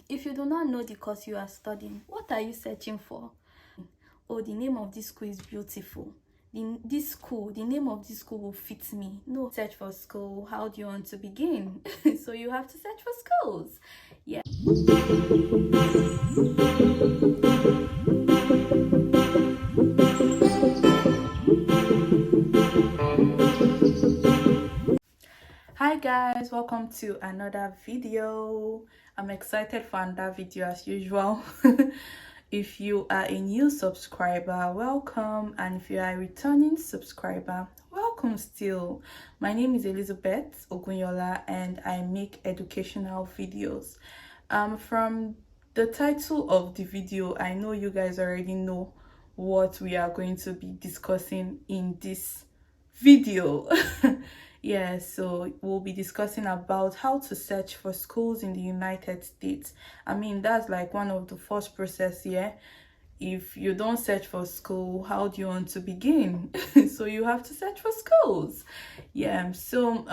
If you do not know the course you are studying, what are you searching for? Oh, the name of this school is beautiful. The name of this school will fit me. No, search for school. How do you want to begin? So you have to search for schools. Yeah. Hi guys, welcome to another video. I'm excited for another video as usual. If you are a new subscriber, welcome, and if you are a returning subscriber, welcome still. My name is Elizabeth Ogunyiola and I make educational videos. From the title of the video, I know you guys already know what we are going to be discussing in this video. Yeah, so we'll be discussing about how to search for schools in the United States. I mean, that's like one of the first process here. If you don't search for school, how do you want to begin? So you have to search for schools. Yeah, so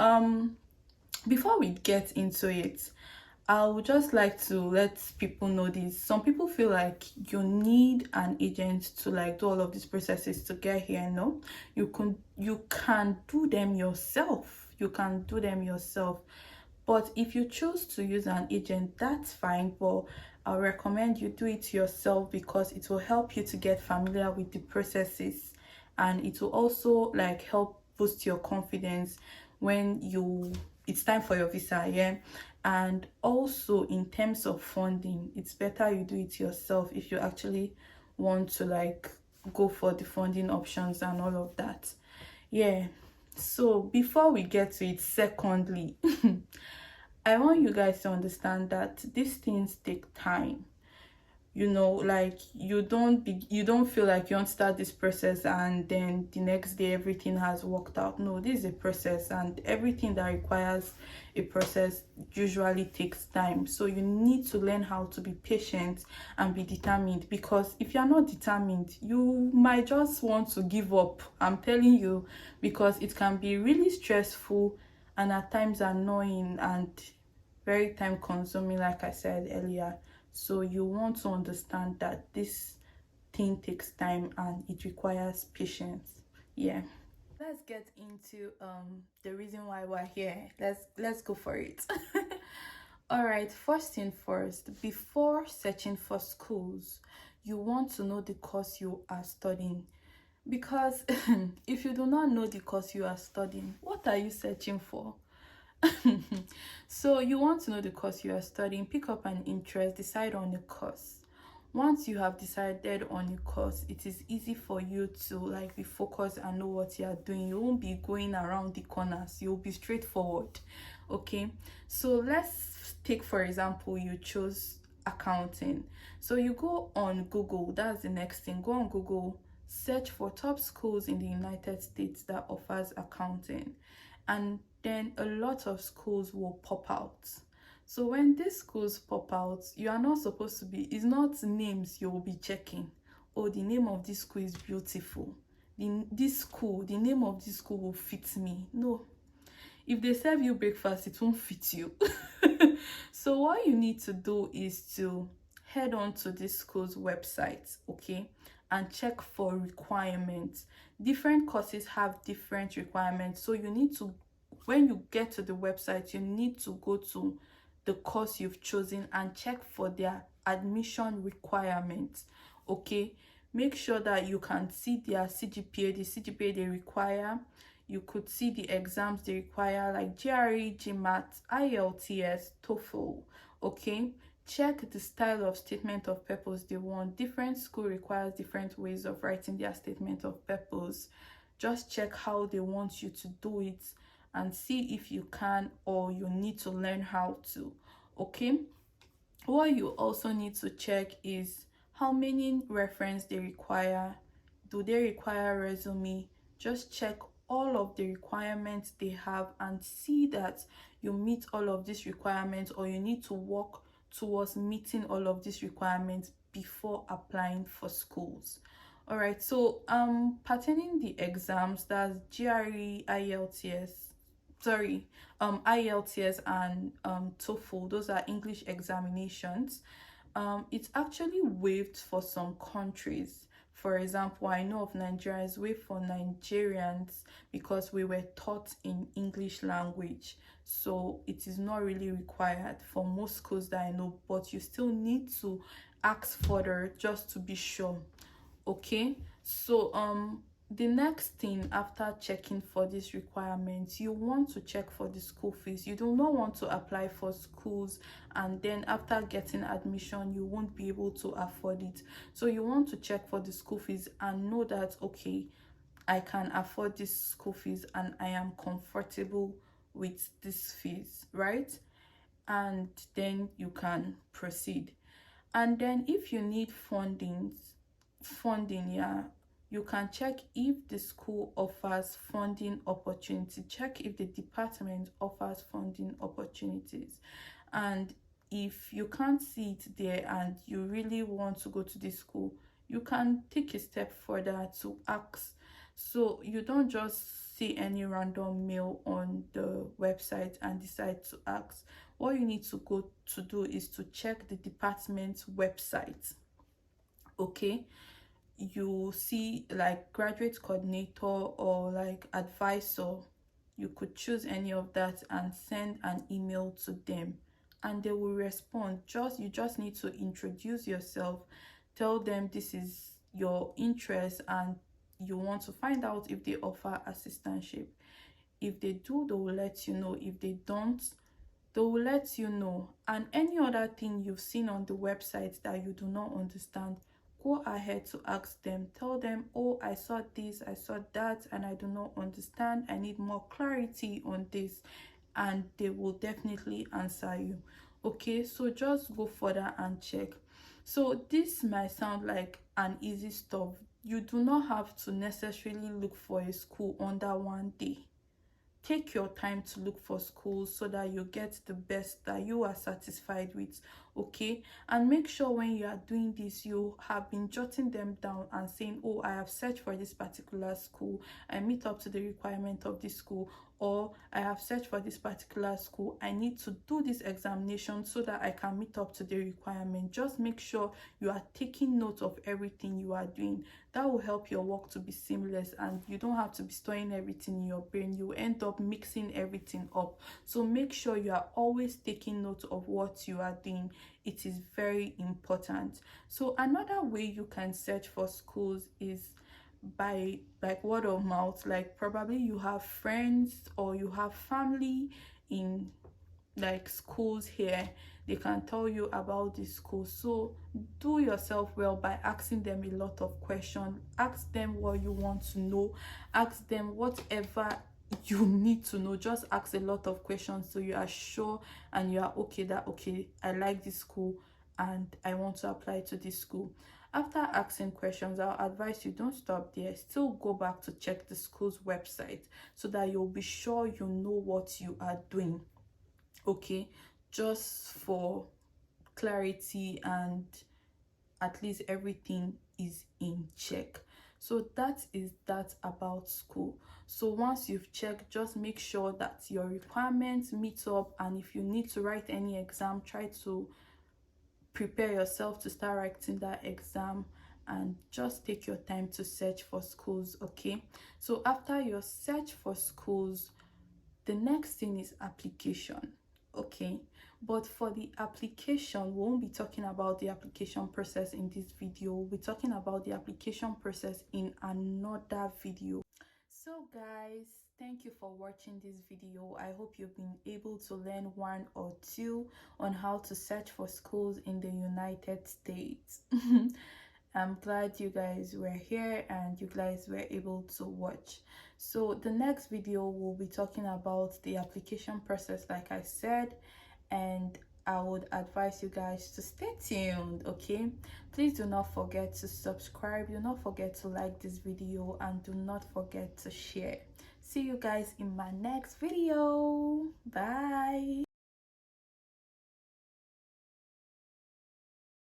before we get into it, I would just like to let people know this. Some people feel like you need an agent to like do all of these processes to get here. No, you can do them yourself. You can do them yourself. But if you choose to use an agent, that's fine. But I recommend you do it yourself because it will help you to get familiar with the processes, and it will also like help boost your confidence when it's time for your visa. Yeah. And also in terms of funding, it's better you do it yourself if you actually want to like go for the funding options and all of that. Yeah, so before we get to it, secondly, I want you guys to understand that these things take time. Like you don't feel like you want to start this process and then the next day everything has worked out. No, this is a process, and everything that requires a process usually takes time. So you need to learn how to be patient and be determined, because if you're not determined, you might just want to give up. I'm telling you, because it can be really stressful and at times annoying and very time consuming, like I said earlier. So you want to understand that this thing takes time and it requires patience. Yeah. Let's get into the reason why we're here. Let's go for it. All right, first thing first, before searching for schools, you want to know the course you are studying. Because if you do not know the course you are studying, what are you searching for? So you want to know the course you are studying, pick up an interest, decide on the course. Once you have decided on a course, it is easy for you to like be focused and know what you are doing. You won't be going around the corners, you'll be straightforward. Okay, so let's take for example you chose accounting. So you go on Google. That's the next thing. Go on Google, search for top schools in the United States that offers accounting, and then a lot of schools will pop out. So when these schools pop out, you are not supposed to be, it's not names you will be checking. Oh, the name of this school is beautiful. The name of this school will fit me. No. If they serve you breakfast, it won't fit you. So what you need to do is to head on to this school's website, okay, and check for requirements. Different courses have different requirements. So you need to, when you get to the website, you need to go to the course you've chosen and check for their admission requirements. Okay, make sure that you can see their CGPA, the CGPA they require. You could see the exams they require, like GRE, GMAT, IELTS, TOEFL. Okay, check the style of statement of purpose they want. Different school requires different ways of writing their statement of purpose. Just check how they want you to do it and see if you can or you need to learn how to. Okay, what you also need to check is how many reference they require. Do they require resume? Just check all of the requirements they have and see that you meet all of these requirements, or you need to work towards meeting all of these requirements before applying for schools. All right, so pertaining the exams, that's GRE, IELTS, sorry, IELTS and TOEFL, those are English examinations. It's actually waived for some countries. For example, I know of Nigeria is waived for Nigerians because we were taught in English language. So it is not really required for most schools that I know, but you still need to ask further just to be sure. Okay, so the next thing after checking for these requirements, you want to check for the school fees. You do not want to apply for schools and then after getting admission you won't be able to afford it. So you want to check for the school fees and know that, okay, I can afford this school fees and I am comfortable with this fees, right? And then you can proceed. And then if you need funding, yeah, you can check if the school offers funding opportunity. Check if the department offers funding opportunities. And if you can't see it there and you really want to go to the school, you can take a step further to ask. So you don't just see any random mail on the website and decide to ask. What you need to go to do is to check the department's website. Okay, you see like graduate coordinator or like advisor, you could choose any of that and send an email to them and they will respond. You just need to introduce yourself, tell them this is your interest and you want to find out if they offer assistantship. If they do, they will let you know. If they don't, they will let you know. And any other thing you've seen on the website that you do not understand, go ahead to ask them. Tell them, oh, I saw this, I saw that, and I do not understand. I need more clarity on this. And they will definitely answer you. Okay, so just go further and check. So this might sound like an easy stuff. You do not have to necessarily look for a school under one day. Take your time to look for schools so that you get the best that you are satisfied with. Okay, and make sure when you are doing this you have been jotting them down and saying, oh, I have searched for this particular school, I meet up to the requirement of this school, or I have searched for this particular school, I need to do this examination so that I can meet up to the requirement. Just make sure you are taking note of everything you are doing. That will help your work to be seamless and you don't have to be storing everything in your brain. You end up mixing everything up. So make sure you are always taking note of what you are doing. It is very important. So another way you can search for schools is by like word of mouth. Like probably you have friends or you have family in like schools here, they can tell you about the school. So do yourself well by asking them a lot of questions. Ask them what you want to know, ask them whatever you need to know. Just ask a lot of questions so you are sure and you are okay that, okay, I like this school and I want to apply to this school. After asking questions, I'll advise you don't stop there. Still go back to check the school's website so that you'll be sure you know what you are doing. Okay, just for clarity and at least everything is in check. So that is that about school. So once you've checked, just make sure that your requirements meet up, and if you need to write any exam, try to prepare yourself to start writing that exam and just take your time to search for schools. Okay, so after your search for schools, the next thing is application. Okay, but for the application, we won't be talking about the application process in this video. We'll be talking about the application process in another video. So guys, thank you for watching this video. I hope you've been able to learn one or two on how to search for schools in the United States. I'm glad you guys were here and you guys were able to watch. So the next video we'll be talking about the application process, like I said, and I would advise you guys to stay tuned. Okay, please do not forget to subscribe, do not forget to like this video, and do not forget to share. See you guys in my next video. Bye.